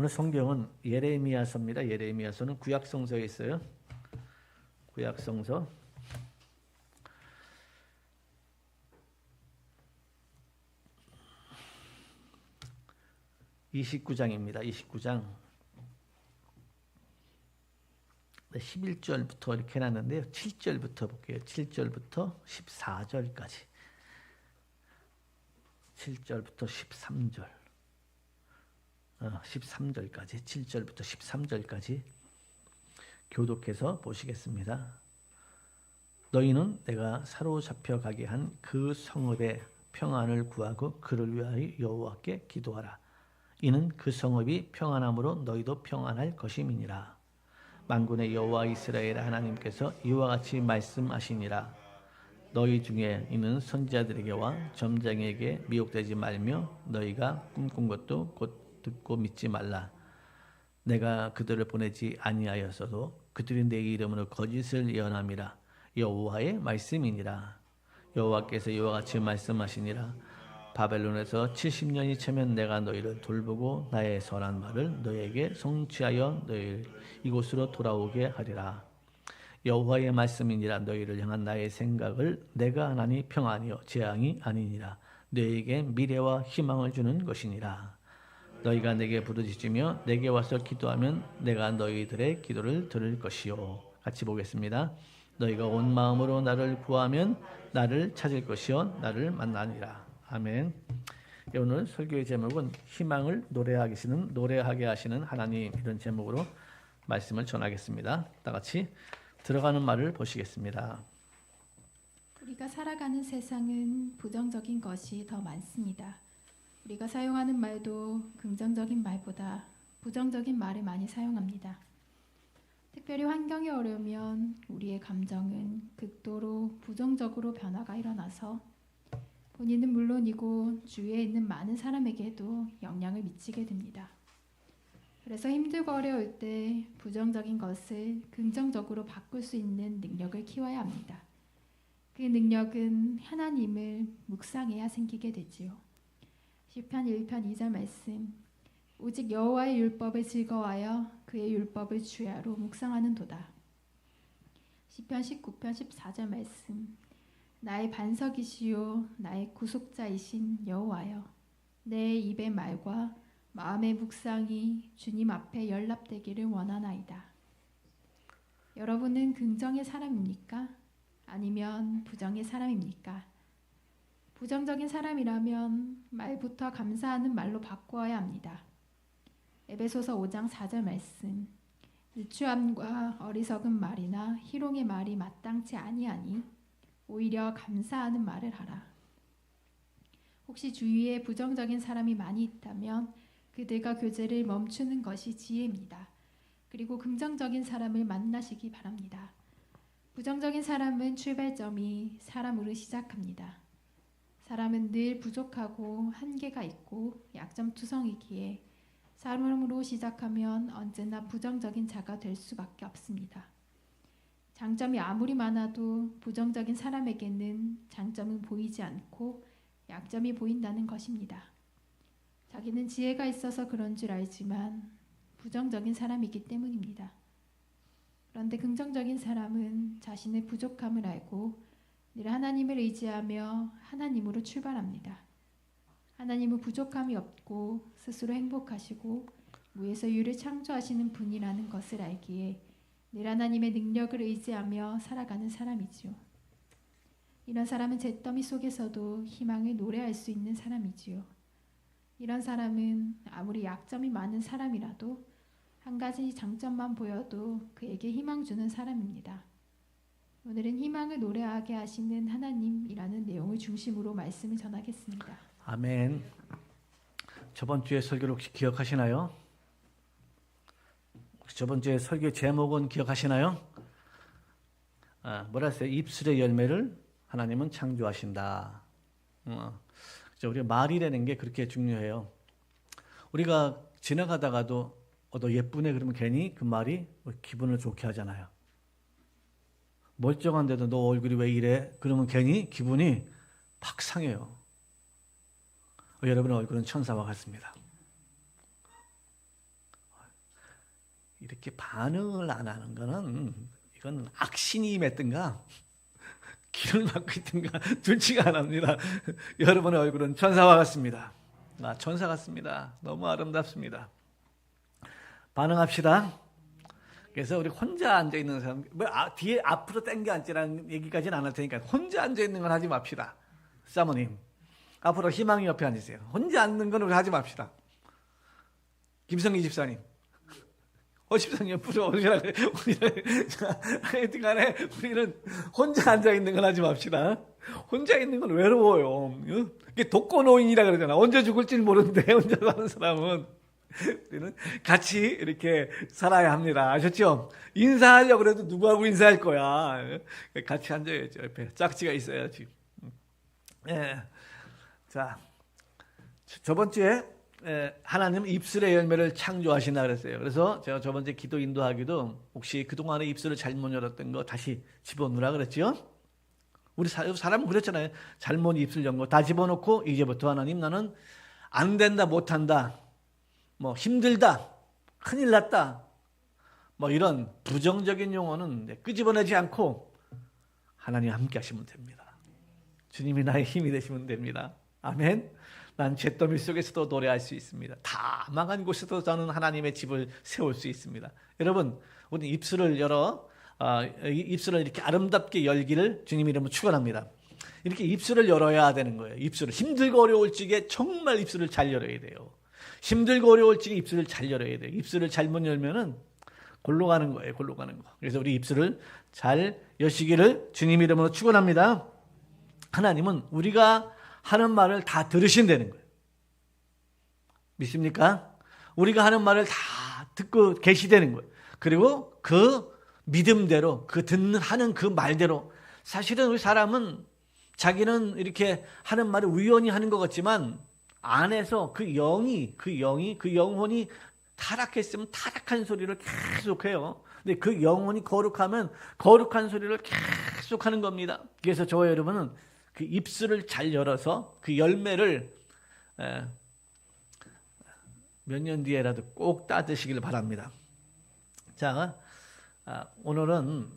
오늘 성경은 예레미야서입니다. 예레미야서는 구약성서에 있어요. 구약성서 29장입니다. 29장 11절부터 이렇게 해놨는데요. 7절부터 볼게요. 7절부터 14절까지 7절부터 13절 13절까지 7절부터 13절까지 교독해서 보시겠습니다. 너희는 내가 사로잡혀 가게 한 그 성읍의 평안을 구하고 그를 위하여 여호와께 기도하라. 이는 그 성읍이 평안함으로 너희도 평안할 것임이니라. 만군의 여호와 이스라엘 하나님께서 이와 같이 말씀하시니라. 너희 중에 있는 선지자들에게와 점장에게 미혹되지 말며 너희가 꿈꾼 것도 곧 듣고 믿지 말라. 내가 그들을 보내지 아니하였어도 그들이 내 이름으로 거짓을 예언함이라. 여호와의 말씀이니라. 여호와께서 이와 같이 말씀하시니라. 바벨론에서 70년이 채면 내가 너희를 돌보고 나의 선한 말을 너희에게 성취하여 너희를 이곳으로 돌아오게 하리라. 여호와의 말씀이니라. 너희를 향한 나의 생각을 내가 하나니 평안이요 재앙이 아니니라. 너희에게 미래와 희망을 주는 것이니라. 너희가 내게 부르짖으며 내게 와서 기도하면 내가 너희들의 기도를 들을 것이요. 같이 보겠습니다. 너희가 온 마음으로 나를 구하면 나를 찾을 것이요 나를 만나니라. 아멘. 오늘 설교의 제목은 희망을 노래하게 하시는 하나님, 이런 제목으로 말씀을 전하겠습니다. 다 같이 들어가는 말을 보시겠습니다. 우리가 살아가는 세상은 부정적인 것이 더 많습니다. 우리가 사용하는 말도 긍정적인 말보다 부정적인 말을 많이 사용합니다. 특별히 환경이 어려우면 우리의 감정은 극도로 부정적으로 변화가 일어나서 본인은 물론이고 주위에 있는 많은 사람에게도 영향을 미치게 됩니다. 그래서 힘들고 어려울 때 부정적인 것을 긍정적으로 바꿀 수 있는 능력을 키워야 합니다. 그 능력은 하나님을 묵상해야 생기게 되지요. 시편 1편 2절 말씀. 오직 여호와의 율법을 즐거워하여 그의 율법을 주야로 묵상하는 도다. 시편 19편 14절 말씀. 나의 반석이시요 나의 구속자이신 여호와여, 내 입의 말과 마음의 묵상이 주님 앞에 연락되기를 원하나이다. 여러분은 긍정의 사람입니까? 아니면 부정의 사람입니까? 부정적인 사람이라면 말부터 감사하는 말로 바꾸어야 합니다. 에베소서 5장 4절 말씀. 유추함과 어리석은 말이나 희롱의 말이 마땅치 아니하니 오히려 감사하는 말을 하라. 혹시 주위에 부정적인 사람이 많이 있다면 그들과 교제를 멈추는 것이 지혜입니다. 그리고 긍정적인 사람을 만나시기 바랍니다. 부정적인 사람은 출발점이 사람으로 시작합니다. 사람은 늘 부족하고 한계가 있고 약점투성이기에 사람으로 시작하면 언제나 부정적인 자가 될 수밖에 없습니다. 장점이 아무리 많아도 부정적인 사람에게는 장점은 보이지 않고 약점이 보인다는 것입니다. 자기는 지혜가 있어서 그런 줄 알지만 부정적인 사람이기 때문입니다. 그런데 긍정적인 사람은 자신의 부족함을 알고 늘 하나님을 의지하며 하나님으로 출발합니다. 하나님은 부족함이 없고 스스로 행복하시고 무에서 유를 창조하시는 분이라는 것을 알기에 늘 하나님의 능력을 의지하며 살아가는 사람이지요. 이런 사람은 잿더미 속에서도 희망을 노래할 수 있는 사람이지요. 이런 사람은 아무리 약점이 많은 사람이라도 한 가지 장점만 보여도 그에게 희망 주는 사람입니다. 오늘은 희망을 노래하게 하시는 하나님이라는 내용을 중심으로 말씀을 전하겠습니다. 아멘. 저번 주에 설교를 혹시 기억하시나요? 저번 주에 설교 제목은 기억하시나요? 뭐라 했어요? 입술의 열매를 하나님은 창조하신다. 우리가 말이라는 게 그렇게 중요해요. 우리가 지나가다가도 너 예쁘네 그러면 괜히 그 말이 기분을 좋게 하잖아요. 멀쩡한데도 너 얼굴이 왜 이래? 그러면 괜히 기분이 팍 상해요. 여러분의 얼굴은 천사와 같습니다. 이렇게 반응을 안 하는 거는 이건 악신이 임했든가 기를 막고 있든가 둘 중에 하나입니다. 여러분의 얼굴은 천사와 같습니다. 천사 같습니다. 너무 아름답습니다. 반응합시다. 그래서 우리 혼자 앉아 있는 사람, 뒤에 앞으로 당겨 앉으라는 얘기까지는 안 할 테니까 혼자 앉아 있는 건 하지 맙시다. 사모님, 앞으로 희망이 옆에 앉으세요. 혼자 앉는 건 우리 하지 맙시다. 김성희 집사님, 집사님 옆으로 오시라고. 하여튼간에 우리는 혼자 앉아 있는 건 하지 맙시다. 혼자 있는 건 외로워요. 이게 독거노인이라 그러잖아. 언제 죽을지 모르는데 혼자 사는 사람은. 우리는 같이 이렇게 살아야 합니다. 아셨죠? 인사하려고 해도 누구하고 인사할 거야. 같이 앉아야죠. 옆에 짝지가 있어야지. 예. 자, 저번 주에 하나님은 입술의 열매를 창조하신다 그랬어요. 그래서 제가 저번 주에 기도 인도하기도 혹시 그동안에 입술을 잘못 열었던 거 다시 집어넣으라 그랬죠? 우리 사람은 그랬잖아요. 잘못 입술 연 거 다 집어넣고 이제부터 하나님 나는 안 된다, 못한다, 뭐 힘들다, 큰일 났다, 뭐 이런 부정적인 용어는 끄집어내지 않고 하나님 함께 하시면 됩니다. 주님이 나의 힘이 되시면 됩니다. 아멘. 난 잿더미 속에서도 노래할 수 있습니다. 다 망한 곳에서도 저는 하나님의 집을 세울 수 있습니다. 여러분, 우리 입술을 열어 입술을 이렇게 아름답게 열기를 주님 이름으로 축원합니다. 이렇게 입술을 열어야 되는 거예요. 입술을 힘들고 어려울 적에 정말 입술을 잘 열어야 돼요. 힘들고 어려울 적에 입술을 잘 열어야 돼요. 입술을 잘못 열면은 골로 가는 거예요. 골로 가는 거. 그래서 우리 입술을 잘 여시기를 주님 이름으로 축원합니다. 하나님은 우리가 하는 말을 다 들으신다는 거예요. 믿습니까? 우리가 하는 말을 다 듣고 계시다는 거예요. 그리고 그 믿음대로 하는 그 말대로 사실은 우리 사람은 자기는 이렇게 하는 말을 우연히 하는 것 같지만 안에서 그 영혼이 타락했으면 타락한 소리를 계속해요. 근데 그 영혼이 거룩하면 거룩한 소리를 계속 하는 겁니다. 그래서 저와 여러분은 그 입술을 잘 열어서 그 열매를 몇 년 뒤에라도 꼭 따드시길 바랍니다. 자, 오늘은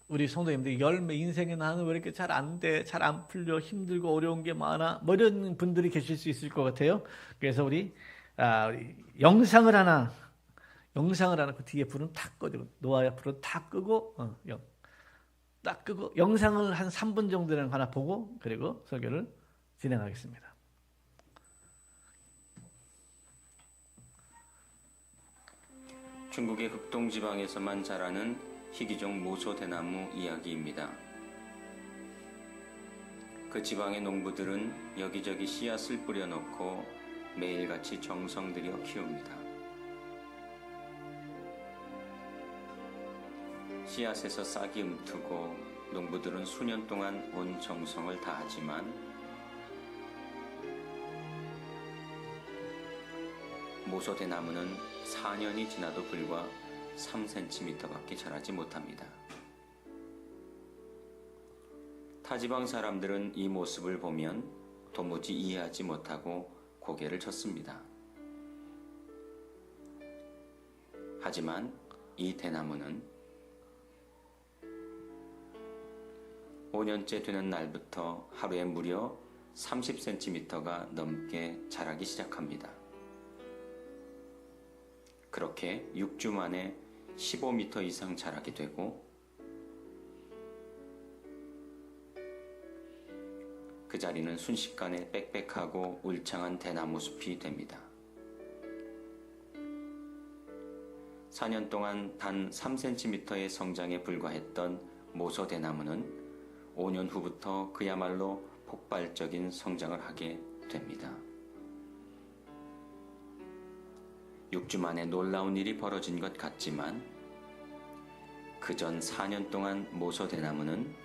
우리 성도님들이 열매 인생에 나는 왜 이렇게 잘 안 돼, 잘 안 풀려, 힘들고 어려운 게 많아, 뭐 이런 분들이 계실 수 있을 것 같아요. 그래서 우리 영상을 하나 그 뒤에 불은 탁 꺼지고 노아의 불은 탁 끄고 딱 끄고 영상을 한 3분 정도는 하나 보고 그리고 설교를 진행하겠습니다. 중국의 극동 지방에서만 자라는 희귀종 모소대나무 이야기입니다. 그 지방의 농부들은 여기저기 씨앗을 뿌려놓고 매일같이 정성 들여 키웁니다. 씨앗에서 싹이 움트고 농부들은 수년 동안 온 정성을 다하지만 모소대나무는 4년이 지나도 불과 3cm밖에 자라지 못합니다. 타지방 사람들은 이 모습을 보면 도무지 이해하지 못하고 고개를 젓습니다. 하지만 이 대나무는 5년째 되는 날부터 하루에 무려 30cm가 넘게 자라기 시작합니다. 그렇게 6주 만에 15m 이상 자라게 되고 그 자리는 순식간에 빽빽하고 울창한 대나무 숲이 됩니다. 4년 동안 단 3cm의 성장에 불과했던 모소대나무는 5년 후부터 그야말로 폭발적인 성장을 하게 됩니다. 6주 만에 놀라운 일이 벌어진 것 같지만 그전 4년 동안 모소대나무는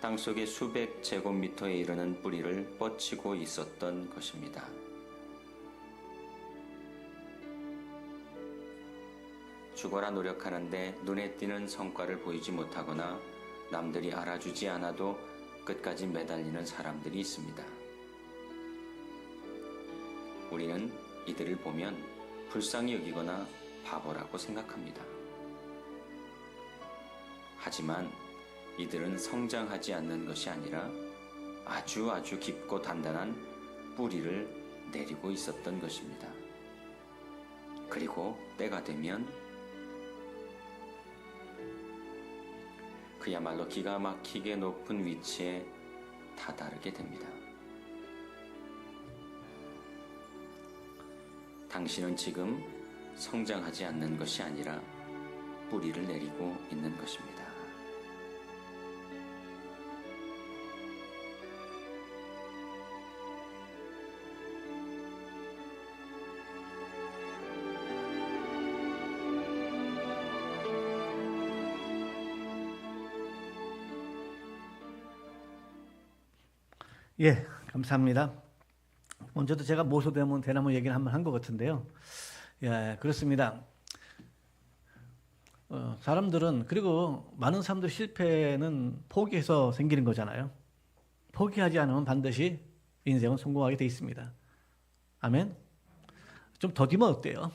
땅속에 수백 제곱미터에 이르는 뿌리를 뻗치고 있었던 것입니다. 죽어라 노력하는데 눈에 띄는 성과를 보이지 못하거나 남들이 알아주지 않아도 끝까지 매달리는 사람들이 있습니다. 우리는 이들을 보면 불쌍히 여기거나 바보라고 생각합니다. 하지만 이들은 성장하지 않는 것이 아니라 아주 깊고 단단한 뿌리를 내리고 있었던 것입니다. 그리고 때가 되면 그야말로 기가 막히게 높은 위치에 다다르게 됩니다. 당신은 지금 성장하지 않는 것이 아니라 뿌리를 내리고 있는 것입니다. 예, 감사합니다. 먼저도 제가 모소대문 대나무 얘기를 한번 한 것 같은데요. 예, 그렇습니다. 사람들은, 그리고 많은 사람들 실패는 포기해서 생기는 거잖아요. 포기하지 않으면 반드시 인생은 성공하게 돼 있습니다. 아멘? 좀 더디면 어때요?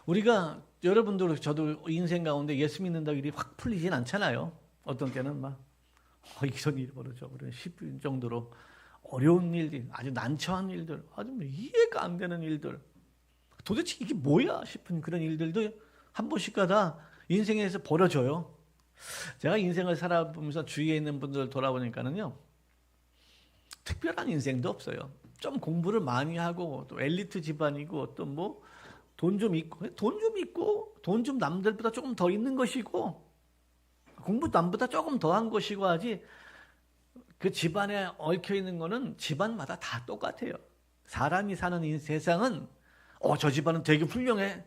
우리가, 여러분들, 저도 인생 가운데 예수 믿는다고 일이 확 풀리진 않잖아요. 어떤 때는 막 이런 일이 벌어져. 그래 10분 정도로 어려운 일들, 아주 난처한 일들, 아주 이해가 안 되는 일들, 도대체 이게 뭐야 싶은 그런 일들도 한 번씩 가다 인생에서 벌어져요. 제가 인생을 살아보면서 주위에 있는 분들 돌아보니까는요, 특별한 인생도 없어요. 좀 공부를 많이 하고 또 엘리트 집안이고 또 뭐 돈 좀 있고 돈 좀 남들보다 조금 더 있는 것이고 공부 남보다 조금 더한 것이고 하지, 그 집안에 얽혀 있는 거는 집안마다 다 똑같아요. 사람이 사는 이 세상은 저 집안은 되게 훌륭해,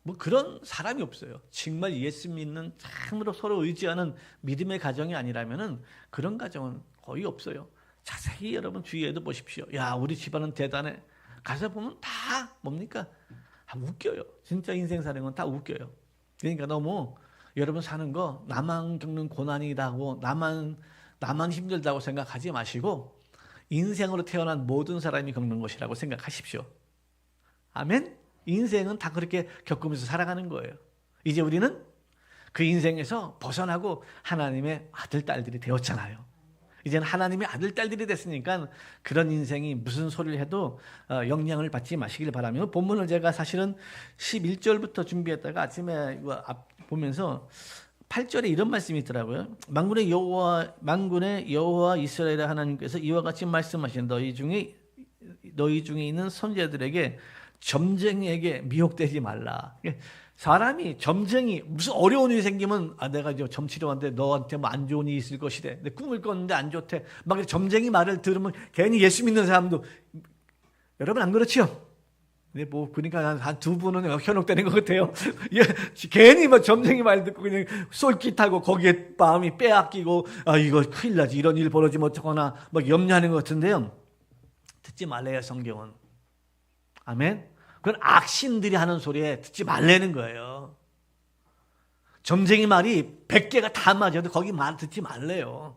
뭐 그런 사람이 없어요. 정말 예수 믿는, 참으로 서로 의지하는 믿음의 가정이 아니라면은 그런 가정은 거의 없어요. 자세히 여러분 주위에도 보십시오. 야, 우리 집안은 대단해. 가서 보면 다 뭡니까? 웃겨요. 진짜 인생 사는 건 다 웃겨요. 그러니까 너무 여러분 사는 거 나만 겪는 고난이다고, 나만 힘들다고 생각하지 마시고 인생으로 태어난 모든 사람이 겪는 것이라고 생각하십시오. 아멘? 인생은 다 그렇게 겪으면서 살아가는 거예요. 이제 우리는 그 인생에서 벗어나고 하나님의 아들, 딸들이 되었잖아요. 이제는 하나님의 아들, 딸들이 됐으니까 그런 인생이 무슨 소리를 해도 영향을 받지 마시길 바라며, 본문을 제가 사실은 11절부터 준비했다가 아침에 이거 보면서 8절에 이런 말씀이 있더라고요. 만군의 여호와 이스라엘의 하나님께서 이와 같이 말씀하신 너희 중에 있는 선지자들에게 점쟁이에게 미혹되지 말라. 사람이 점쟁이, 무슨 어려운 일이 생기면 내가 이제 점치러 왔는데 너한테 뭐 안 좋은 일이 있을 것이래, 내 꿈을 꿨는데 안 좋대, 막 점쟁이 말을 들으면 괜히 예수 믿는 사람도, 여러분 안 그렇지요? 근데 뭐 그러니까 한 두 분은 현혹되는 것 같아요. 괜히 막 점쟁이 말 듣고 그냥 쏠깃하고 거기에 마음이 빼앗기고 이거 큰일 나지, 이런 일 벌어지면 어쩌거나 막 염려하는 것 같은데요. 듣지 말래요, 성경은. 아멘. 그건 악신들이 하는 소리에 듣지 말라는 거예요. 점쟁이 말이 100개가 다 맞아도 거기 말 듣지 말래요.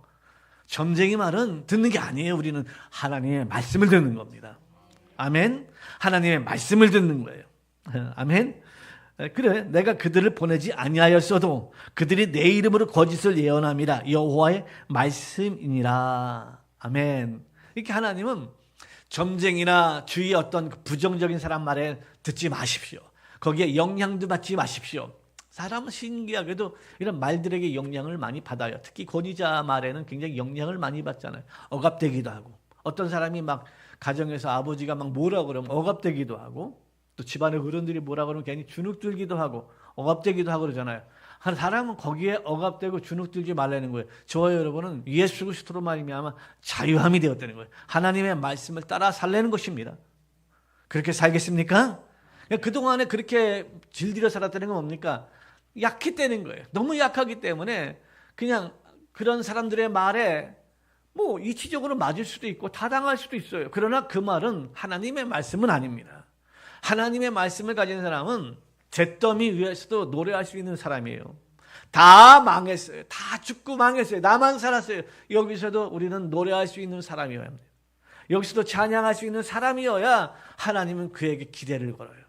점쟁이 말은 듣는 게 아니에요. 우리는 하나님의 말씀을 듣는 겁니다. 아멘. 하나님의 말씀을 듣는 거예요. 아멘. 그래, 내가 그들을 보내지 아니하였어도 그들이 내 이름으로 거짓을 예언함이라 여호와의 말씀이니라. 아멘. 이렇게 하나님은 점쟁이나 주위의 어떤 부정적인 사람 말에 듣지 마십시오. 거기에 영향도 받지 마십시오. 사람은 신기하게도 이런 말들에게 영향을 많이 받아요. 특히 권위자 말에는 굉장히 영향을 많이 받잖아요. 억압되기도 하고, 어떤 사람이 막 가정에서 아버지가 막 뭐라 그러면 억압되기도 하고, 또 집안의 어른들이 뭐라 그러면 괜히 주눅들기도 하고 억압되기도 하고 그러잖아요. 한 사람은 거기에 억압되고 주눅들지 말라는 거예요. 저와 여러분은 예수 그리스도로 말미암아 자유함이 되었다는 거예요. 하나님의 말씀을 따라 살라는 것입니다. 그렇게 살겠습니까? 그동안에 그렇게 질들여 살았다는 건 뭡니까? 약했다는 거예요. 너무 약하기 때문에 그냥 그런 사람들의 말에 뭐 이치적으로 맞을 수도 있고 타당할 수도 있어요. 그러나 그 말은 하나님의 말씀은 아닙니다. 하나님의 말씀을 가진 사람은 잿더미 위에서도 노래할 수 있는 사람이에요. 다 망했어요. 다 죽고 망했어요. 나만 살았어요. 여기서도 우리는 노래할 수 있는 사람이어야 합니다. 여기서도 찬양할 수 있는 사람이어야 하나님은 그에게 기대를 걸어요.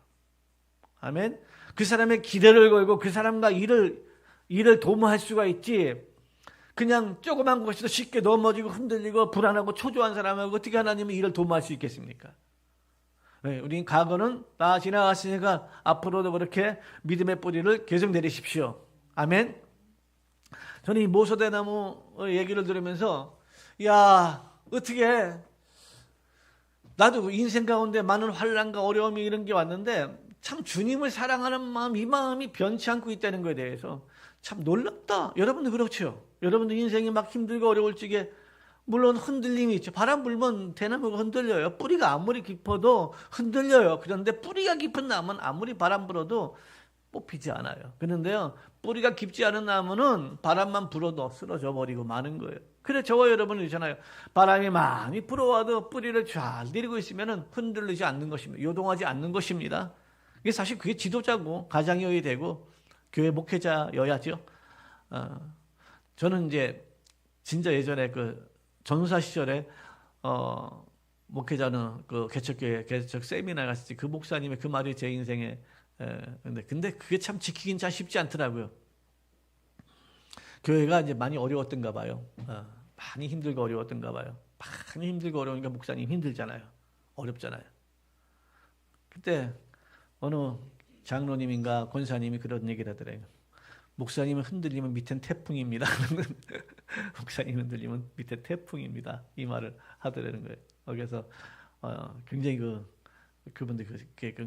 아멘. 그 사람의 기대를 걸고 그 사람과 일을 도모할 수가 있지. 그냥 조그만 것에도 쉽게 넘어지고 흔들리고 불안하고 초조한 사람하고 어떻게 하나님은 일을 도모할 수 있겠습니까? 네, 우린 과거는 다 지나갔으니까 앞으로도 그렇게 믿음의 뿌리를 계속 내리십시오. 아멘. 저는 이 모소대나무 얘기를 들으면서 야, 어떻게 나도 인생 가운데 많은 환난과 어려움이 이런 게 왔는데 참 주님을 사랑하는 마음, 이 마음이 변치 않고 있다는 것에 대해서 참 놀랍다. 여러분도 그렇죠? 여러분도 인생이 막 힘들고 어려울 적에 물론 흔들림이 있죠. 바람 불면 대나무가 흔들려요. 뿌리가 아무리 깊어도 흔들려요. 그런데 뿌리가 깊은 나무는 아무리 바람 불어도 뽑히지 않아요. 그런데요, 뿌리가 깊지 않은 나무는 바람만 불어도 쓰러져 버리고 마는 거예요. 그래 저와 여러분은 있잖아요. 바람이 많이 불어와도 뿌리를 잘 내리고 있으면 흔들리지 않는 것입니다. 요동하지 않는 것입니다. 이게 사실 그게 지도자고 가장이어야 되고 교회 목회자여야죠. 저는 이제 진짜 예전에 그 전사 시절에 목회자는 그 개척교회 개척 세미나 갔을 때 그 목사님의 그 말이 제 인생에 근데 그게 참 지키긴 참 쉽지 않더라고요. 교회가 이제 많이 어려웠던가 봐요. 많이 힘들고 어려웠던가 봐요. 많이 힘들고 어려우니까 목사님 힘들잖아요. 어렵잖아요. 그때 어느 장로님인가 권사님이 그런 얘기를 하더래요. 목사님은 흔들리면 밑엔 태풍입니다. 목사님 흔들리면 밑에 태풍입니다. 이 말을 하더라는 거예요. 그래서 굉장히 그분들이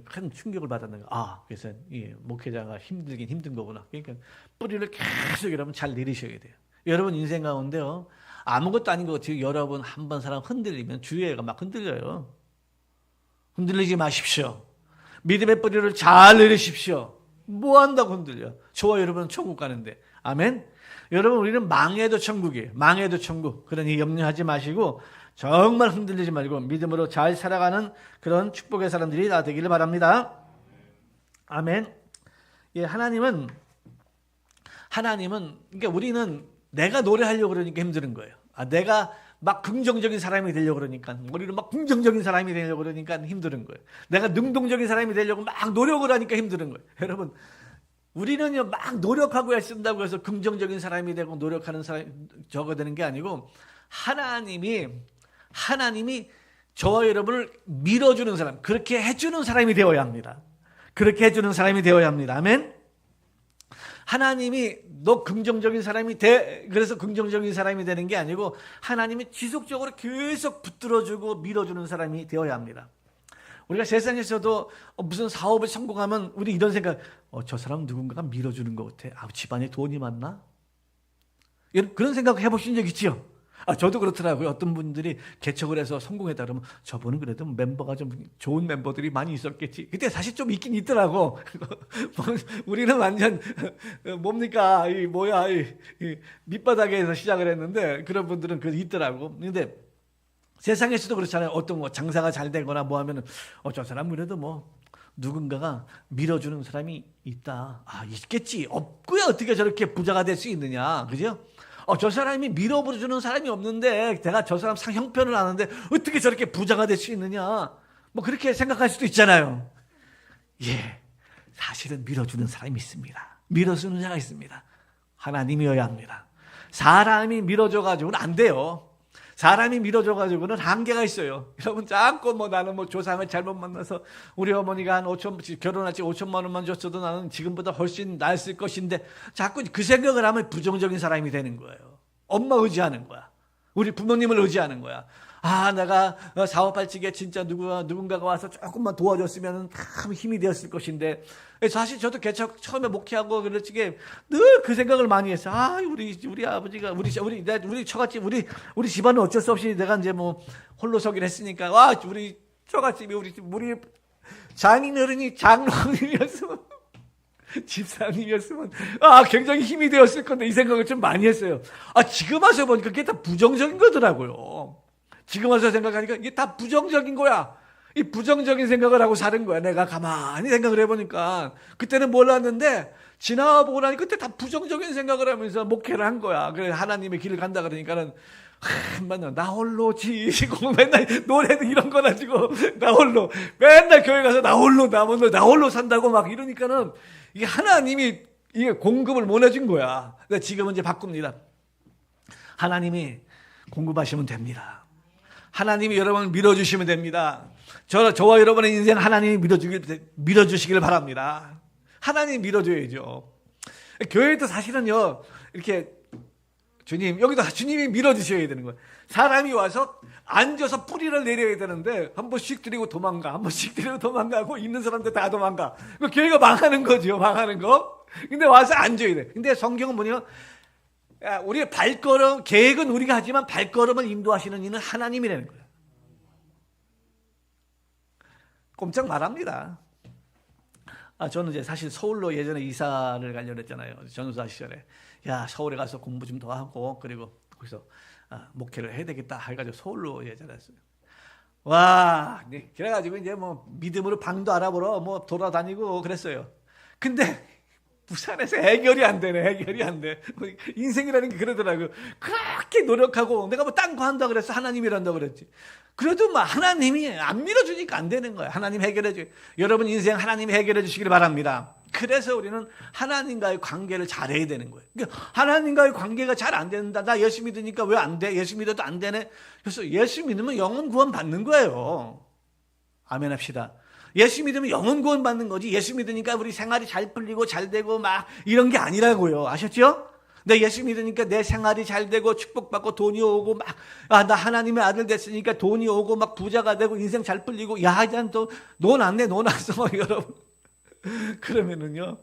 큰 충격을 받았는 거예요. 그래서 이 목회자가 힘들긴 힘든 거구나. 그러니까 뿌리를 계속 여러분 잘 내리셔야 돼요. 여러분 인생 가운데요, 아무것도 아닌 것 같아요. 여러분 한 번 사람 흔들리면 주위가 막 흔들려요. 흔들리지 마십시오. 믿음의 뿌리를 잘 내리십시오. 뭐 한다고 흔들려? 저와 여러분은 천국 가는데. 아멘. 여러분 우리는 망해도 천국이에요. 망해도 천국. 그러니 염려하지 마시고 정말 흔들리지 말고 믿음으로 잘 살아가는 그런 축복의 사람들이 다 되기를 바랍니다. 아멘. 예, 하나님은 그러니까 우리는 내가 노래하려고 그러니까 힘든 거예요. 내가 막 긍정적인 사람이 되려고 그러니까, 우리는 막 긍정적인 사람이 되려고 그러니까 힘든 거예요. 내가 능동적인 사람이 되려고 막 노력을 하니까 힘든 거예요. 여러분, 우리는요, 막 노력하고 애쓴다고 해서 긍정적인 사람이 되고 노력하는 사람이 저거 되는 게 아니고, 하나님이 저와 여러분을 밀어주는 사람, 그렇게 해주는 사람이 되어야 합니다. 그렇게 해주는 사람이 되어야 합니다. 아멘? 하나님이 너 긍정적인 사람이 돼. 그래서 긍정적인 사람이 되는 게 아니고 하나님이 지속적으로 계속 붙들어주고 밀어주는 사람이 되어야 합니다. 우리가 세상에서도 무슨 사업을 성공하면 우리 이런 생각, 저 사람 누군가가 밀어주는 것 같아. 집안에 돈이 많나? 그런 생각 해보신 적 있지요? 저도 그렇더라고요. 어떤 분들이 개척을 해서 성공했다 그러면 저분은 그래도 멤버가 좀 좋은 멤버들이 많이 있었겠지. 그때 사실 좀 있긴 있더라고. 우리는 완전 뭡니까? 이 밑바닥에서 시작을 했는데 그런 분들은 그 있더라고. 근데 세상에서도 그렇잖아요. 어떤 거 장사가 잘 되거나 뭐 하면은 저 사람 그래도 뭐 누군가가 밀어주는 사람이 있다. 있겠지. 없고야 어떻게 저렇게 부자가 될 수 있느냐. 그죠? 저 사람이 밀어주는 사람이 없는데 내가 저 사람 형편을 아는데 어떻게 저렇게 부자가 될 수 있느냐. 뭐 그렇게 생각할 수도 있잖아요. 예, 사실은 밀어주는 사람이 있습니다. 밀어주는 자가 있습니다. 하나님이어야 합니다. 사람이 밀어줘가지고는 안 돼요. 사람이 밀어줘가지고는 한계가 있어요. 여러분 자꾸 나는 조상을 잘못 만나서 우리 어머니가 한 결혼할 때 5천만 원만 줬어도 나는 지금보다 훨씬 나았을 것인데 자꾸 그 생각을 하면 부정적인 사람이 되는 거예요. 엄마 의지하는 거야. 우리 부모님을 의지하는 거야. 내가 사업할 적에 진짜 누군가가 와서 조금만 도와줬으면 참 힘이 되었을 것인데. 사실 저도 개척 처음에 목회하고 그럴 적에 늘 그 생각을 많이 했어. 우리 아버지가 우리 처갓집 우리 집안은 어쩔 수 없이 내가 이제 홀로 서기를 했으니까 우리 처갓집이 우리 장인어른이 장로님이었으면 집사님이었으면 굉장히 힘이 되었을 건데 이 생각을 좀 많이 했어요. 지금 와서 보니까 그게 다 부정적인 거더라고요. 지금 와서 생각하니까 이게 다 부정적인 거야. 이 부정적인 생각을 하고 사는 거야. 내가 가만히 생각을 해보니까 그때는 몰랐는데 지나보고 나니 그때 다 부정적인 생각을 하면서 목회를 한 거야. 그래 하나님의 길을 간다 그러니까는 맨날 나 홀로 지시고 맨날 노래도 이런 거 가지고 나 홀로 맨날 교회 가서 나 홀로 산다고 막 이러니까는 이게 하나님이 이게 공급을 못 해준 거야. 근데 지금은 이제 바꿉니다. 하나님이 공급하시면 됩니다. 하나님이 여러분을 밀어주시면 됩니다. 저와 여러분의 인생 하나님이 밀어주시길 바랍니다. 하나님이 밀어줘야죠. 교회도 사실은요, 이렇게 주님, 여기도 주님이 밀어주셔야 되는 거예요. 사람이 와서 앉아서 뿌리를 내려야 되는데 한 번씩 들이고 도망가, 한 번씩 들이고 도망가고 있는 사람들 다 도망가. 그 교회가 망하는 거죠, 망하는 거. 근데 와서 앉아야 돼. 근데 성경은 뭐냐면 우리의 발걸음, 계획은 우리가 하지만 발걸음을 인도하시는 이는 하나님이라는 거예요. 꼼짝 말합니다. 저는 이제 사실 서울로 예전에 이사를 가려고 했잖아요. 전우사 시절에. 야, 서울에 가서 공부 좀 더 하고, 그리고 거기서 목회를 해야 되겠다 해가지고 서울로 예전에 했어요. 와, 그래가지고 이제 뭐 믿음으로 방도 알아보러 뭐 돌아다니고 그랬어요. 근데 부산에서 해결이 안 되네, 해결이 안 돼. 인생이라는 게 그러더라고요. 그렇게 노력하고 내가 뭐 딴 거 한다 그랬어. 하나님이란다 그랬지. 그래도 막 하나님이 안 밀어주니까 안 되는 거야. 하나님 해결해 줘. 여러분 인생 하나님이 해결해 주시길 바랍니다. 그래서 우리는 하나님과의 관계를 잘해야 되는 거예요. 그러니까 하나님과의 관계가 잘 안 된다. 나 예수 믿으니까 왜 안 돼? 예수 믿어도 안 되네. 그래서 예수 믿으면 영혼 구원 받는 거예요. 아멘 합시다. 예수 믿으면 영혼 구원 받는 거지. 예수 믿으니까 우리 생활이 잘 풀리고 잘 되고 막 이런 게 아니라고요. 아셨죠? 내 예수 믿으니까 내 생활이 잘 되고 축복받고 돈이 오고 막 나 하나님의 아들 됐으니까 돈이 오고 막 부자가 되고 인생 잘 풀리고 야 이제 또 논 안 내, 논 안 써 여러분. 그러면은요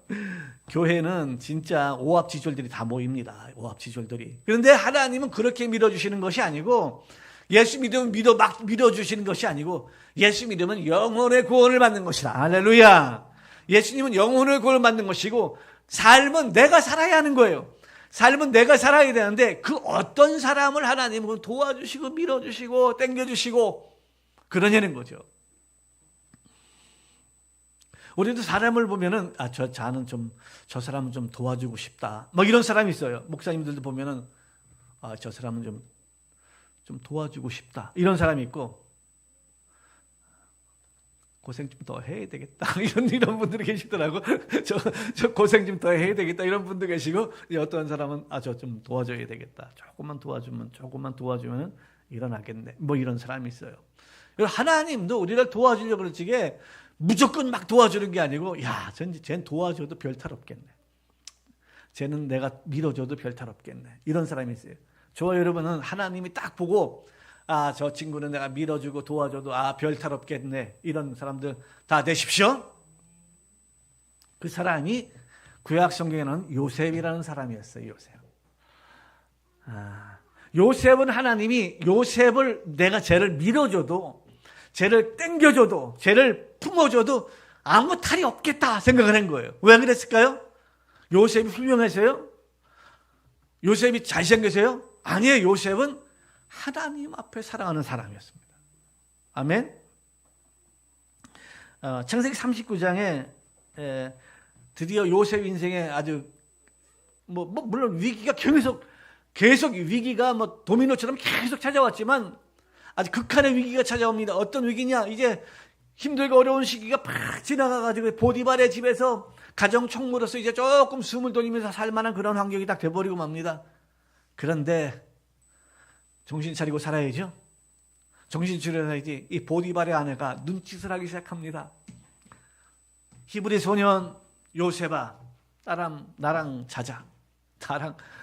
교회는 진짜 오합지졸들이 다 모입니다. 오합지졸들이. 그런데 하나님은 그렇게 밀어주시는 것이 아니고 예수 믿으면 막 밀어주시는 것이 아니고 예수 믿으면 영혼의 구원을 받는 것이다. 할렐루야. 예수님은 영혼의 구원을 받는 것이고 삶은 내가 살아야 하는 거예요. 삶은 내가 살아야 되는데 그 어떤 사람을 하나님은 도와주시고 밀어주시고 땡겨주시고 그러냐는 거죠. 우리도 사람을 보면은 저 사람은 좀 도와주고 싶다. 뭐 이런 사람이 있어요. 목사님들도 보면은 저 사람은 좀 도와주고 싶다. 이런 사람이 있고 고생 좀 더 해야 되겠다. 이런 분들이 계시더라고. 저 고생 좀 더 해야 되겠다. 이런 분도 계시고 어떤 사람은 저 좀 도와줘야 되겠다. 조금만 도와주면 일어나겠네. 뭐 이런 사람이 있어요. 하나님도 우리를 도와주려고 그러지 무조건 막 도와주는 게 아니고 쟤는 도와줘도 별 탈 없겠네. 쟤는 내가 밀어줘도 별 탈 없겠네. 이런 사람이 있어요. 저와 여러분은 하나님이 딱 보고 저 친구는 내가 밀어주고 도와줘도 별 탈 없겠네. 이런 사람들 다 되십시오. 그 사람이 구약 성경에는 요셉이라는 사람이었어요. 요셉은 하나님이 요셉을 내가 쟤를 밀어줘도 쟤를 땡겨줘도 쟤를 품어줘도 아무 탈이 없겠다 생각을 한 거예요. 왜 그랬을까요? 요셉이 훌륭해서요? 요셉이 잘생겨서요? 아니에요. 요셉은 하나님 앞에 사랑하는 사람이었습니다. 아멘. 창세기 39장에 드디어 요셉 인생에 아주 물론 위기가 계속 위기가 도미노처럼 계속 찾아왔지만 아주 극한의 위기가 찾아옵니다. 어떤 위기냐? 이제 힘들고 어려운 시기가 팍 지나가가지고 보디발의 집에서 가정 총무로서 이제 조금 숨을 돌리면서 살만한 그런 환경이 딱 돼버리고 맙니다. 그런데 정신 차리고 살아야죠. 정신 차려야지. 이 보디발의 아내가 눈짓을 하기 시작합니다. 히브리 소년 요셉아, 나랑 자자.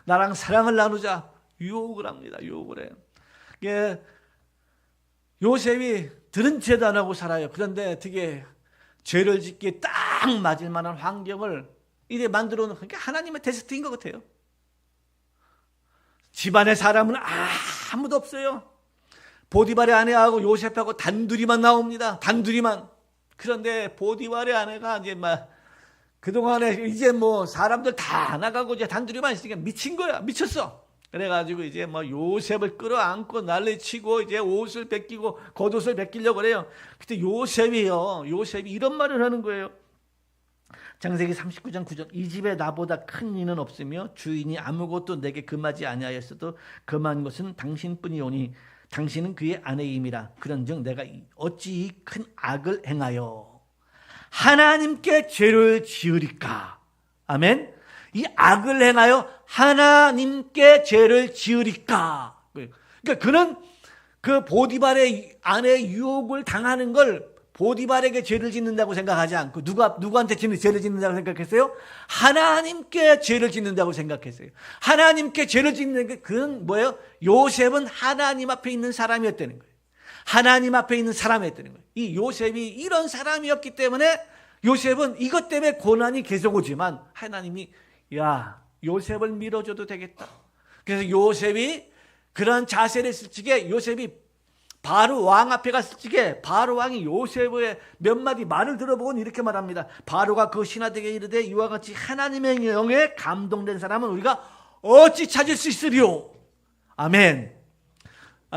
나랑 사랑을 나누자. 유혹을 합니다. 유혹을 해요. 요셉이 들은 죄도 안 하고 살아요. 그런데 되게 죄를 짓기에 딱 맞을 만한 환경을 이래 만들어 놓은 게 하나님의 테스트인 것 같아요. 집안의 사람은 아무도 없어요. 보디발의 아내하고 요셉하고 단둘이만 나옵니다. 단둘이만. 그런데 보디발의 아내가 이제 그동안에 이제 사람들 다 나가고 이제 단둘이만 있으니까 미친 거야. 미쳤어. 그래가지고 이제 요셉을 끌어안고 난리치고 이제 옷을 벗기고 겉옷을 벗기려고 그래요. 그때 요셉이 이런 말을 하는 거예요. 창세기 39장 9절 이 집에 나보다 큰 이는 없으며 주인이 아무것도 내게 금하지 아니하였어도 금한 것은 당신뿐이오니 당신은 그의 아내임이라. 그런즉 내가 어찌 이 큰 악을 행하여 하나님께 죄를 지으리까. 아멘. 이 악을 행하여 하나님께 죄를 지으리까. 그러니까 그는 그 보디발의 아내의 유혹을 당하는 걸 보디발에게 죄를 짓는다고 생각하지 않고 누구한테 죄를 짓는다고 생각했어요? 하나님께 죄를 짓는다고 생각했어요. 하나님께 죄를 짓는 게 그건 뭐예요? 요셉은 하나님 앞에 있는 사람이었다는 거예요. 하나님 앞에 있는 사람이었다는 거예요. 이 요셉이 이런 사람이었기 때문에 요셉은 이것 때문에 고난이 계속 오지만 하나님이 야 요셉을 밀어줘도 되겠다. 그래서 요셉이 그런 자세를 했을 적에 요셉이 바로 왕 앞에 갔을 적에 바로 왕이 요셉의 몇 마디 말을 들어보곤 이렇게 말합니다. 바로가 그 신하들에게 이르되 이와 같이 하나님의 영에 감동된 사람은 우리가 어찌 찾을 수 있으리요. 아멘.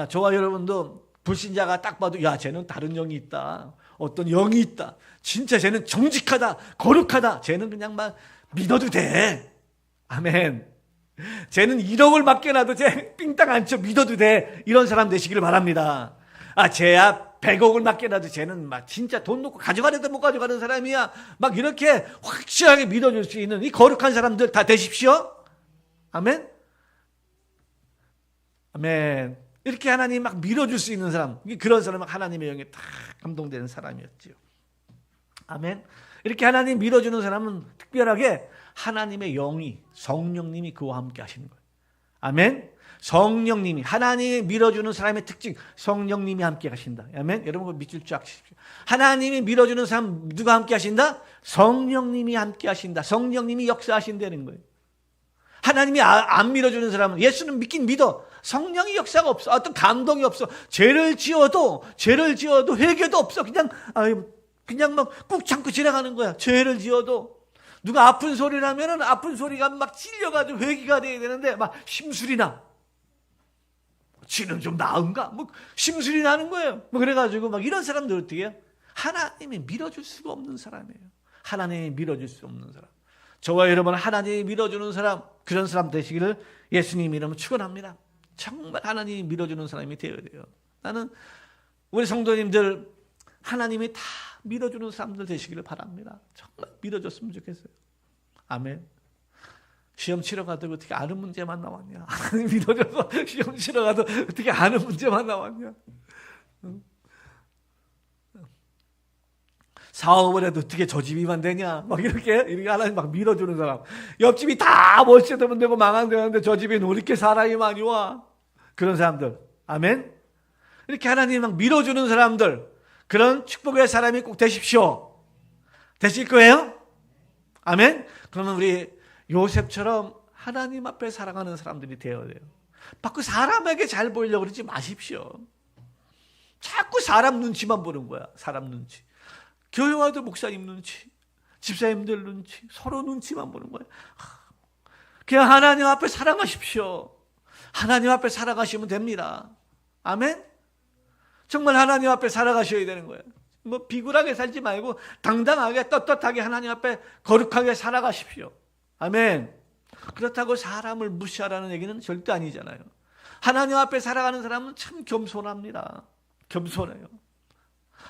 저와 여러분도 불신자가 딱 봐도 야 쟤는 다른 영이 있다. 어떤 영이 있다. 진짜 쟤는 정직하다. 거룩하다. 쟤는 그냥 막 믿어도 돼. 아멘. 쟤는 1억을 맡겨놔도 쟤 삥땅 안 쳐 믿어도 돼. 이런 사람 되시기를 바랍니다. 쟤야 100억을 맡겨놔도 쟤는 막 진짜 돈 놓고 가져가려도 못 가져가는 사람이야. 막 이렇게 확실하게 믿어줄 수 있는 이 거룩한 사람들 다 되십시오. 아멘. 아멘. 이렇게 하나님 막 밀어줄 수 있는 사람, 그런 사람은 하나님의 영에 딱 감동되는 사람이었지요. 아멘. 이렇게 하나님 밀어주는 사람은 특별하게 하나님의 영이 성령님이 그와 함께 하시는 거예요. 아멘. 성령님이 하나님이 밀어주는 사람의 특징 성령님이 함께 하신다. 아멘. 여러분 그거 믿을 줄 아십시오. 하나님이 밀어주는 사람 누가 함께 하신다? 성령님이 함께 하신다. 성령님이 역사하신다는 거예요. 하나님이 안 밀어주는 사람은 예수는 믿긴 믿어. 성령이 역사가 없어. 어떤 감동이 없어. 죄를 지어도 회개도 없어. 그냥 막 꾹 참고 지나가는 거야. 죄를 지어도. 누가 아픈 소리를 하면은 아픈 소리가 막 찔려가지고 회개가 돼야 되는데 막 심술이 나. 쥐는 좀 나은가? 뭐 심술이 나는 거예요. 뭐 그래가지고 막 이런 사람들 어떻게 해요? 하나님이 밀어줄 수가 없는 사람이에요. 하나님이 밀어줄 수 없는 사람. 저와 여러분 하나님이 밀어주는 사람, 그런 사람 되시기를 예수님 이름으로 축원합니다. 정말 하나님이 밀어주는 사람이 되어야 돼요. 나는 우리 성도님들 하나님이 다 밀어주는 사람들 되시기를 바랍니다. 정말 밀어줬으면 좋겠어요. 아멘. 시험 치러 가도 어떻게 아는 문제만 나왔냐. 하나님 밀어줘서 시험 치러 가도 어떻게 아는 문제만 나왔냐. 사업을 해도 어떻게 저 집이만 되냐. 막 이렇게 하나님 막 밀어주는 사람. 옆집이 다 월세되면 되고 망한되는데 저 집에는 이렇게 사람이 많이 와. 그런 사람들. 아멘. 이렇게 하나님 막 밀어주는 사람들. 그런 축복의 사람이 꼭 되십시오. 되실 거예요? 아멘. 그러면 우리 요셉처럼 하나님 앞에 살아가는 사람들이 되어야 돼요. 자꾸 사람에게 잘 보이려고 그러지 마십시오. 자꾸 사람 눈치만 보는 거야. 사람 눈치. 교회 와도 목사님 눈치, 집사님들 눈치, 서로 눈치만 보는 거예요. 그냥 하나님 앞에 살아가십시오. 하나님 앞에 살아가시면 됩니다. 아멘? 정말 하나님 앞에 살아가셔야 되는 거예요. 뭐 비굴하게 살지 말고 당당하게 떳떳하게 하나님 앞에 거룩하게 살아가십시오. 아멘. 그렇다고 사람을 무시하라는 얘기는 절대 아니잖아요. 하나님 앞에 살아가는 사람은 참 겸손합니다. 겸손해요.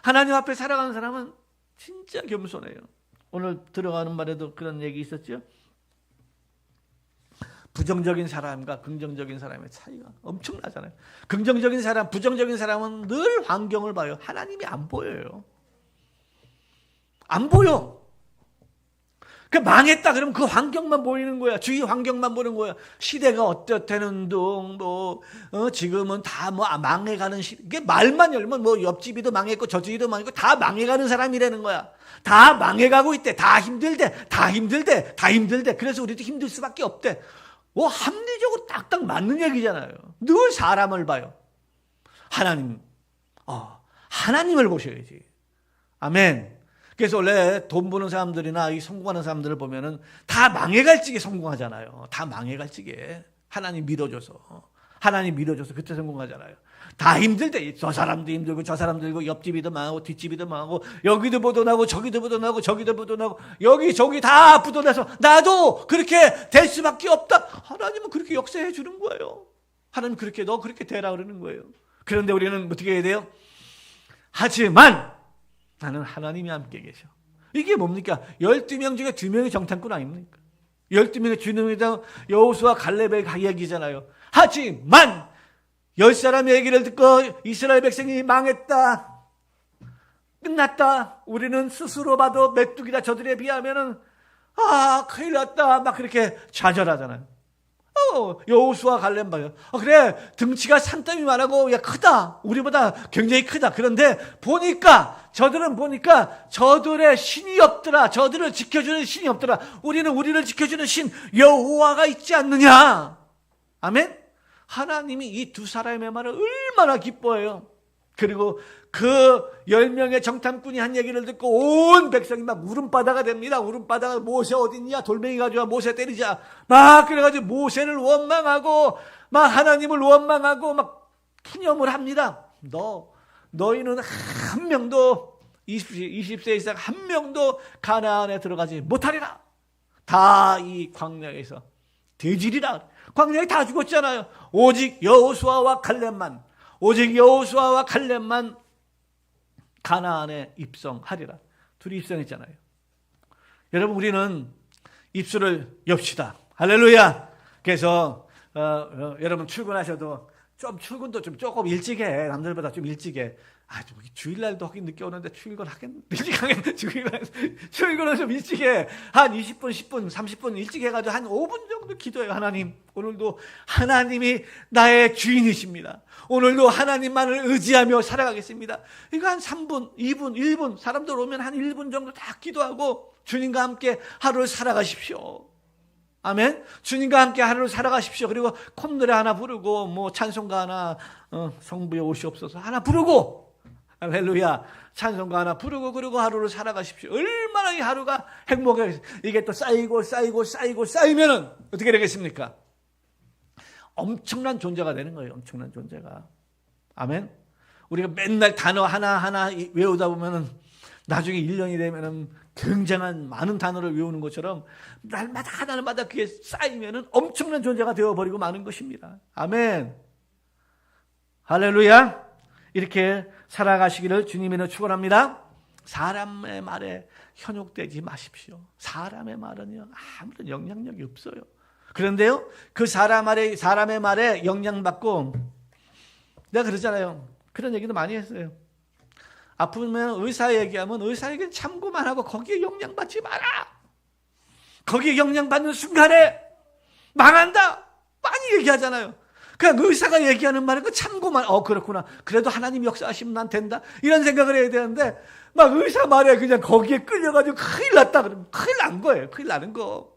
하나님 앞에 살아가는 사람은 진짜 겸손해요. 오늘 들어가는 말에도 그런 얘기 있었죠. 부정적인 사람과 긍정적인 사람의 차이가 엄청나잖아요. 긍정적인 사람, 부정적인 사람은 늘 환경을 봐요. 하나님이 안 보여요. 안 보여. 그 망했다 그러면 그 환경만 보이는 거야. 주위 환경만 보는 거야. 시대가 어떻다는 둥, 지금은 다 망해가는 시대. 이게 말만 열면 옆집이도 망했고 저집이도 망했고 다 망해가는 사람이라는 거야. 다 망해가고 있대. 다 힘들대. 그래서 우리도 힘들 수밖에 없대. 합리적으로 딱딱 맞는 얘기잖아요. 늘 사람을 봐요. 하나님을 보셔야지. 아멘. 그래서 원래 돈 버는 사람들이나 이 성공하는 사람들을 보면은 다 망해갈 적에 성공하잖아요. 다 망해갈 적에 하나님 믿어줘서 하나님 믿어줘서 그때 성공하잖아요. 다 힘들 때 저 사람도 힘들고 저 사람도 힘들고 옆집이도 망하고 뒷집이도 망하고 여기도 부도나고 저기도 부도나고 저기도 부도나고 여기저기 다 부도나서 나도 그렇게 될 수밖에 없다. 하나님은 그렇게 역사해 주는 거예요. 하나님 그렇게 너 그렇게 되라 그러는 거예요. 그런데 우리는 어떻게 해야 돼요? 하지만 나는 하나님이 함께 계셔. 이게 뭡니까? 12명 중에 2명이 정탐꾼 아닙니까? 12명의 주님이다 여호수아 갈렙의 이야기잖아요. 하지만 10사람의 얘기를 듣고 이스라엘 백성이 망했다, 끝났다, 우리는 스스로 봐도 메뚜기다 저들에 비하면은 큰일 났다 막 그렇게 좌절하잖아요. 여호수아 갈렙 봐요. 그래 등치가 산더미 만하고 야 크다, 우리보다 굉장히 크다. 그런데 저들은 보니까 저들의 신이 없더라. 저들을 지켜주는 신이 없더라. 우리는 우리를 지켜주는 신 여호와가 있지 않느냐. 아멘. 하나님이 이 두 사람의 말을 얼마나 기뻐해요. 그리고 그 10명의 정탐꾼이 한 얘기를 듣고 온 백성이 막 울음바다가 됩니다. 울음바다가 모세 어딨냐, 돌멩이 가져와 모세 때리자 막 그래가지고 모세를 원망하고 막 하나님을 원망하고 막 푸념을 합니다. 너희는 한 명도 20세 이상 한 명도 가나안에 들어가지 못하리라. 다 이 광야에서 되지리라. 광야에 다 죽었잖아요. 오직 여호수아와 갈렙만 가나안에 입성하리라. 둘이 입성했잖아요. 여러분 우리는 입술을 엽시다. 할렐루야. 그래서 여러분 출근하셔도 좀 출근도 좀 조금 일찍 해. 남들보다 좀 일찍 해. 주일날도 하긴 늦게 오는데 출근은 좀 일찍 해. 한 20분, 10분, 30분 일찍 해가지고 한 5분 정도 기도해요. 하나님, 오늘도 하나님이 나의 주인이십니다. 오늘도 하나님만을 의지하며 살아가겠습니다. 이거 한 3분, 2분, 1분, 사람들 오면 한 1분 정도 다 기도하고 주님과 함께 하루를 살아가십시오. 아멘. 주님과 함께 하루를 살아가십시오. 그리고 콧노래 하나 부르고 뭐 찬송가 하나 성부에 오시옵소서 하나 부르고 할렐루야 찬송가 하나 부르고 그리고 하루를 살아가십시오. 얼마나 이 하루가 행복해. 이게 또 쌓이면은 어떻게 되겠습니까? 엄청난 존재가 되는 거예요. 엄청난 존재가. 아멘. 우리가 맨날 단어 하나하나 외우다 보면은 나중에 1년이 되면은 굉장한 많은 단어를 외우는 것처럼 날마다 그게 쌓이면은 엄청난 존재가 되어버리고 마는 것입니다. 아멘. 할렐루야. 이렇게 살아가시기를 주님으로 축원합니다. 사람의 말에 현혹되지 마십시오. 사람의 말은요 아무런 영향력이 없어요. 그런데요 그 사람의 말에 영향받고, 내가 그러잖아요. 그런 얘기도 많이 했어요. 아프면 의사 얘기하면 의사에게 참고만 하고 거기에 영향받지 마라. 거기에 영향받는 순간에 망한다 많이 얘기하잖아요. 그냥 의사가 얘기하는 말은 그 참고만, 그렇구나, 그래도 하나님 역사하시면 난 된다, 이런 생각을 해야 되는데 막 의사 말에 그냥 거기에 끌려가지고 큰일 났다 그러면 큰일 난 거예요. 큰일 나는 거.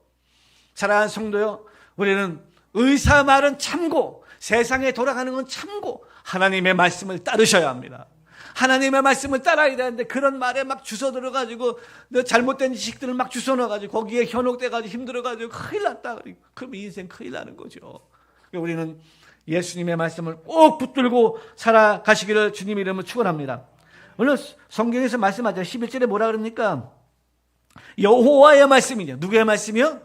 사랑하는 성도요, 우리는 의사 말은 참고, 세상에 돌아가는 건 참고, 하나님의 말씀을 따르셔야 합니다. 하나님의 말씀을 따라야 되는데 그런 말에 막 주워 들어가지고 잘못된 지식들을 막 주워 넣어가지고 거기에 현혹돼가지고 힘들어가지고 큰일 났다. 그럼 인생 큰일 나는 거죠. 우리는 예수님의 말씀을 꼭 붙들고 살아가시기를 주님 이름으로 축원합니다. 오늘 성경에서 말씀하죠. 11절에 뭐라 그럽니까? 여호와의 말씀이냐. 누구의 말씀이요?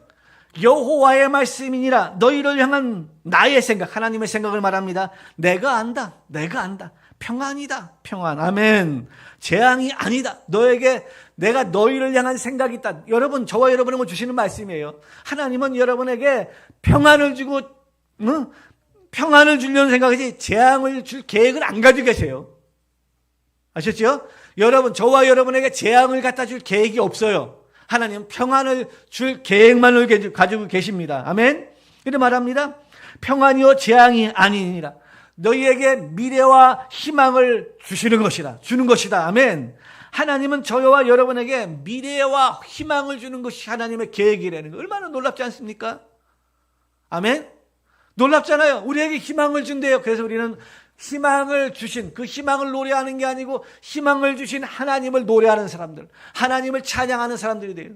여호와의 말씀이니라. 너희를 향한 나의 생각, 하나님의 생각을 말합니다. 내가 안다. 평안이다. 평안. 아멘. 재앙이 아니다. 내가 너희를 향한 생각이 있다. 여러분, 저와 여러분에게 주시는 말씀이에요. 하나님은 여러분에게 평안을 주고, 평안을 주려는 생각이지 재앙을 줄 계획을 안 가지고 계세요. 아셨죠? 여러분, 저와 여러분에게 재앙을 갖다 줄 계획이 없어요. 하나님은 평안을 줄 계획만을 가지고 계십니다. 아멘. 이렇게 말합니다. 평안이요 재앙이 아니니라. 너희에게 미래와 희망을 주는 것이다. 아멘. 하나님은 저와 여러분에게 미래와 희망을 주는 것이 하나님의 계획이라는 거 얼마나 놀랍지 않습니까? 아멘. 놀랍잖아요. 우리에게 희망을 준대요. 그래서 우리는 희망을 주신, 그 희망을 노래하는 게 아니고 희망을 주신 하나님을 노래하는 사람들, 하나님을 찬양하는 사람들이 돼요.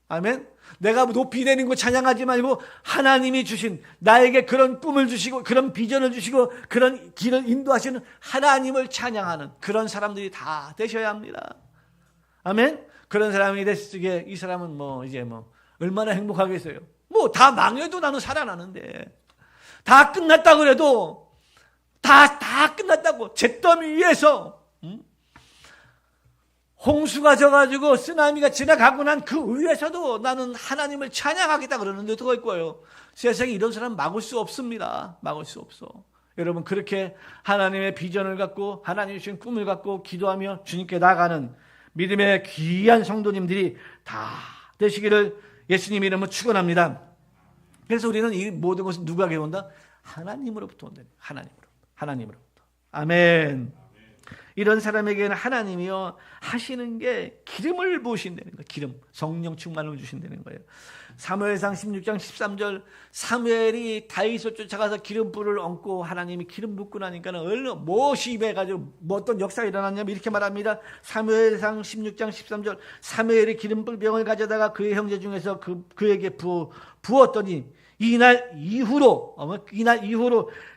아멘. 내가 높이 되는 거 찬양하지 말고 하나님이 주신 나에게 그런 꿈을 주시고 그런 비전을 주시고 그런 길을 인도하시는 하나님을 찬양하는 그런 사람들이 다 되셔야 합니다. 아멘. 그런 사람이 됐을 때 이 사람은 이제 얼마나 행복하겠어요. 다 망해도 나는 살아나는데, 다 끝났다 그래도 다 끝났다고 잿더미 위에서 홍수가 져가지고 쓰나미가 지나가고 난 그 위에서도 나는 하나님을 찬양하겠다 그러는데 어떡할 거예요? 세상에 이런 사람 막을 수 없습니다. 막을 수 없어. 여러분, 그렇게 하나님의 비전을 갖고 하나님이 주신 꿈을 갖고 기도하며 주님께 나아가는 믿음의 귀한 성도님들이 다 되시기를 예수님 이름으로 축원합니다. 그래서 우리는 이 모든 것은 누구에게 온다? 하나님으로부터 온다. 하나님으로부터. 아멘. 이런 사람에게는 하나님이요 하시는 게 기름을 부으신다는 거예요. 기름, 성령 충만을 주신다는 거예요. 사무엘상 16장 13절, 사무엘이 다윗을 쫓아가서 기름불을 얹고 하나님이 기름 붓고 나니까는 얼른 무엇이 입해가지고 어떤 역사가 일어났냐면 이렇게 말합니다. 사무엘상 16장 13절, 사무엘이 기름불 병을 가져다가 그의 형제 중에서 그에게 부었더니 이날 이후로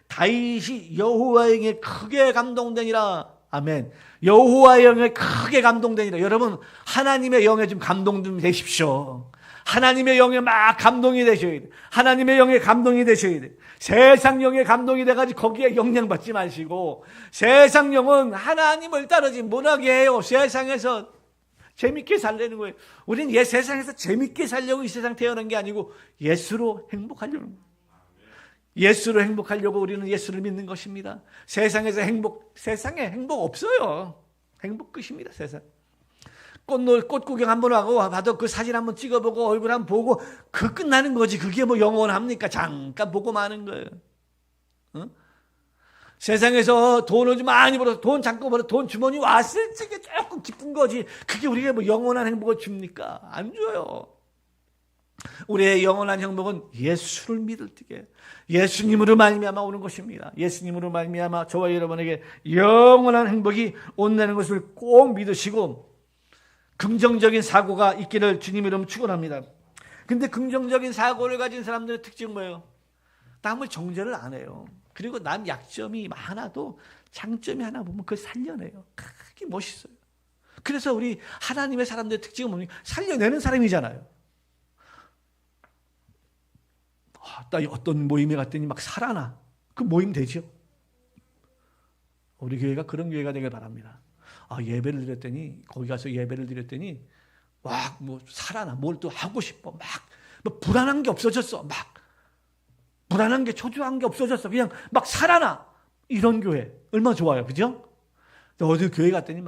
다윗이 여호와의 영에 크게 감동되니라. 아멘. 여호와의 영에 크게 감동되니라. 여러분, 하나님의 영에 좀 감동 좀 되십시오. 하나님의 영에 막 감동이 되셔야 돼. 하나님의 영에 감동이 되셔야 돼. 세상 영에 감동이 돼가지고 거기에 영향받지 마시고, 세상 영은 하나님을 따르지 못하게 해요. 세상에서 재밌게 살려는 거예요. 우리는 세상에서 재밌게 살려고 이 세상 태어난 게 아니고 예수로 행복하려는 거예요. 예수로 행복하려고 우리는 예수를 믿는 것입니다. 세상에 행복 없어요. 행복 끝입니다, 세상. 꽃 구경 한번 하고 봐도 그 사진 한번 찍어보고 얼굴 한번 보고 그 끝나는 거지. 그게 영원합니까? 잠깐 보고 마는 거예요. 어? 세상에서 돈을 좀 많이 벌어서 돈 잠깐 벌어 돈 주머니 왔을 적에 조금 기쁜 거지. 그게 우리에게 영원한 행복을 줍니까? 안 줘요. 우리의 영원한 행복은 예수를 믿을 때에 예수님으로 말미암아 오는 것입니다. 예수님으로 말미암아 저와 여러분에게 영원한 행복이 온다는 것을 꼭 믿으시고 긍정적인 사고가 있기를 주님 이름으로 축원합니다. 근데 긍정적인 사고를 가진 사람들의 특징은 뭐예요? 남을 정죄를 안 해요. 그리고 남 약점이 많아도 장점이 하나 보면 그걸 살려내요. 그게 멋있어요. 그래서 우리 하나님의 사람들의 특징은 뭡니까? 살려내는 사람이잖아요. 나 어떤 모임에 갔더니 막 살아나. 그 모임 되죠? 우리 교회가 그런 교회가 되길 바랍니다. 예배를 드렸더니, 거기 가서 예배를 드렸더니, 살아나. 뭘 또 하고 싶어. 불안한 게 없어졌어. 불안한 게, 초조한 게 없어졌어. 그냥 살아나. 이런 교회. 얼마나 좋아요. 그죠? 어디 교회 갔더니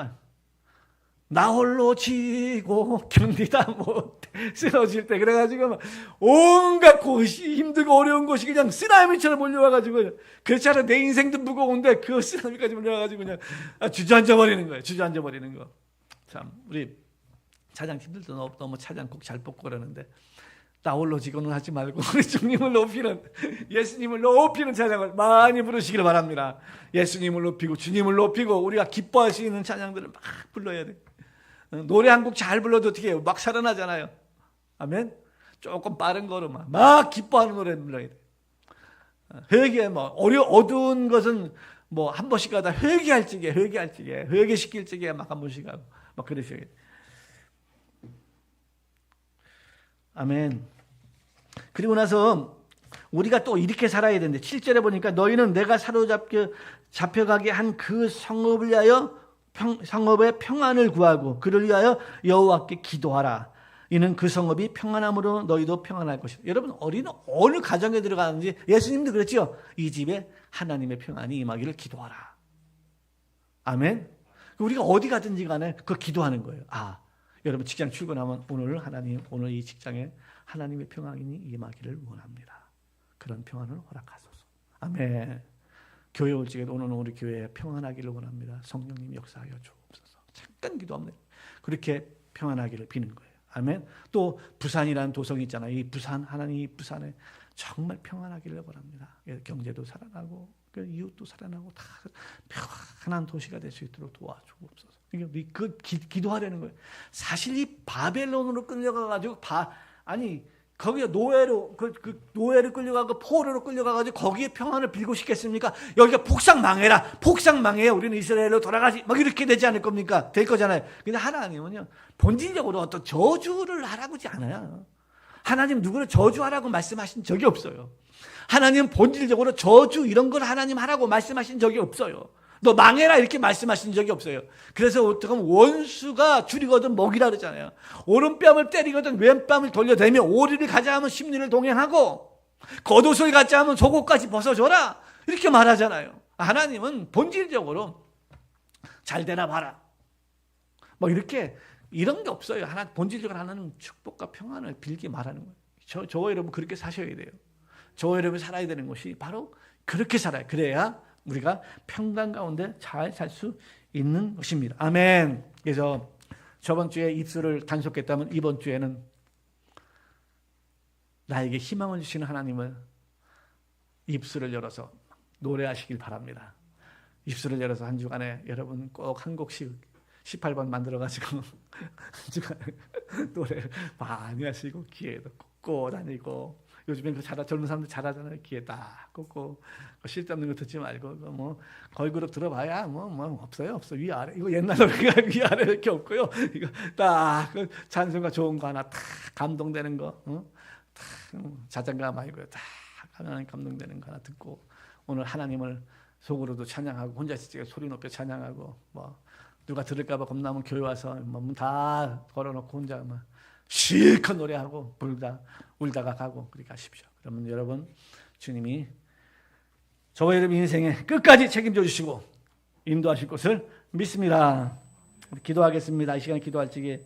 나 홀로 지고 견디다 못해 쓰러질 때 그래가지고 온갖 곳이 힘들고 어려운 곳이 그냥 쓰나미처럼 몰려와가지고 그렇지 않아 내 인생도 무거운데 그 쓰나미까지 몰려와가지고 그냥 주저앉아 버리는 거예요. 주저앉아 버리는 거. 참 우리 차장팀들도 너무 차장 꼭 잘 뽑고 그러는데 나 홀로 지고는 하지 말고 우리 주님을 높이는 예수님을 높이는 찬양을 많이 부르시길 바랍니다. 예수님을 높이고 주님을 높이고 우리가 기뻐할 수 있는 찬양들을 막 불러야 돼. 노래 한 곡 잘 불러도 어떻게 해요? 막 살아나잖아요. 아멘. 조금 빠른 거로 막 기뻐하는 노래 불러야 돼. 회개 어두운 것은 한 번씩 가다 회개할 적에 회개시킬 적에 막 한 번씩 하고 막 그러셔야 돼. 아멘. 그리고 나서 우리가 또 이렇게 살아야 되는데 7절에 보니까 너희는 내가 잡혀가게 한 그 성읍을 위하여 성읍의 평안을 구하고 그를 위하여 여호와께 기도하라. 이는 그 성읍이 평안함으로 너희도 평안할 것이다. 여러분 우리는 어느 가정에 들어가는지 예수님도 그랬죠. 이 집에 하나님의 평안이 임하기를 기도하라. 아멘. 우리가 어디 가든지 간에 그 기도하는 거예요. 여러분 직장 출근하면 오늘 이 직장에 하나님의 평안이 임하기를 원합니다. 그런 평안을 허락하소서. 아멘. 교회 올 적에도 오늘 우리 교회에 평안하기를 원합니다. 성령님 역사하여 주옵소서. 잠깐 기도합니다. 그렇게 평안하기를 비는 거예요. 아멘. 또 부산이라는 도성이 있잖아요. 이 부산 하나님 이 부산에 정말 평안하기를 원합니다. 경제도 살아나고 이웃도 살아나고 다 평안한 도시가 될 수 있도록 도와주옵소서. 기도하려는 거예요. 사실 이 바벨론으로 끌려가가지고 거기에 노예로 노예로 끌려가고 포로로 끌려가가지고 거기에 평안을 빌고 싶겠습니까? 여기가 폭삭 망해라, 폭삭 망해야 우리는 이스라엘로 돌아가지, 막 이렇게 되지 않을 겁니까? 될 거잖아요. 근데 하나님은요 본질적으로 어떤 저주를 하라고 하지 않아요. 하나님 누구를 저주하라고 말씀하신 적이 없어요. 하나님 본질적으로 저주 이런 걸 하나님 하라고 말씀하신 적이 없어요. 너 망해라 이렇게 말씀하신 적이 없어요. 그래서 어떻게 보면 원수가 줄이거든 먹이라 그러잖아요. 오른뺨을 때리거든 왼뺨을 돌려대며 오리를 가자 하면 십리를 동행하고 겉옷을 갖자 하면 속옷까지 벗어줘라 이렇게 말하잖아요. 하나님은 본질적으로 잘 되나 봐라 뭐 이렇게 이런 게 없어요. 본질적으로 하나는 축복과 평안을 빌게 말하는 거예요. 저와 여러분 그렇게 사셔야 돼요. 저와 여러분 살아야 되는 것이 바로 그렇게 살아요. 그래야 우리가 평강 가운데 잘 살 수 있는 것입니다. 아멘. 그래서 저번 주에 입술을 단속했다면 이번 주에는 나에게 희망을 주시는 하나님을 입술을 열어서 노래하시길 바랍니다. 입술을 열어서 한 주간에 여러분 꼭 한 곡씩 18번 만들어가지고 한 주간에 노래를 많이 하시고 귀에도 꽂고 다니고, 요즘엔 젊은 사람들 잘하잖아요. 귀에 딱 꽂고 쓸데없는 거 듣지 말고 뭐 걸그룹 들어봐야 뭐 없어요. 위아래 이거 옛날 노래가 위아래 이렇게 없고요. 이거 딱 찬송가 좋은 거 하나 딱 감동되는 거, 딱 자장가 말고요. 딱 하나님 감동되는 거 하나 듣고 오늘 하나님을 속으로도 찬양하고 혼자 있을 때 소리 높여 찬양하고 뭐 누가 들을까봐 겁나면 교회 와서 문 다 걸어놓고 혼자 막 실컷 노래하고 울다가 가고 그렇게 하십시오. 그러면 여러분 주님이 저와 여러분 인생에 끝까지 책임져 주시고 인도하실 것을 믿습니다. 기도하겠습니다. 이 시간에 기도할 적에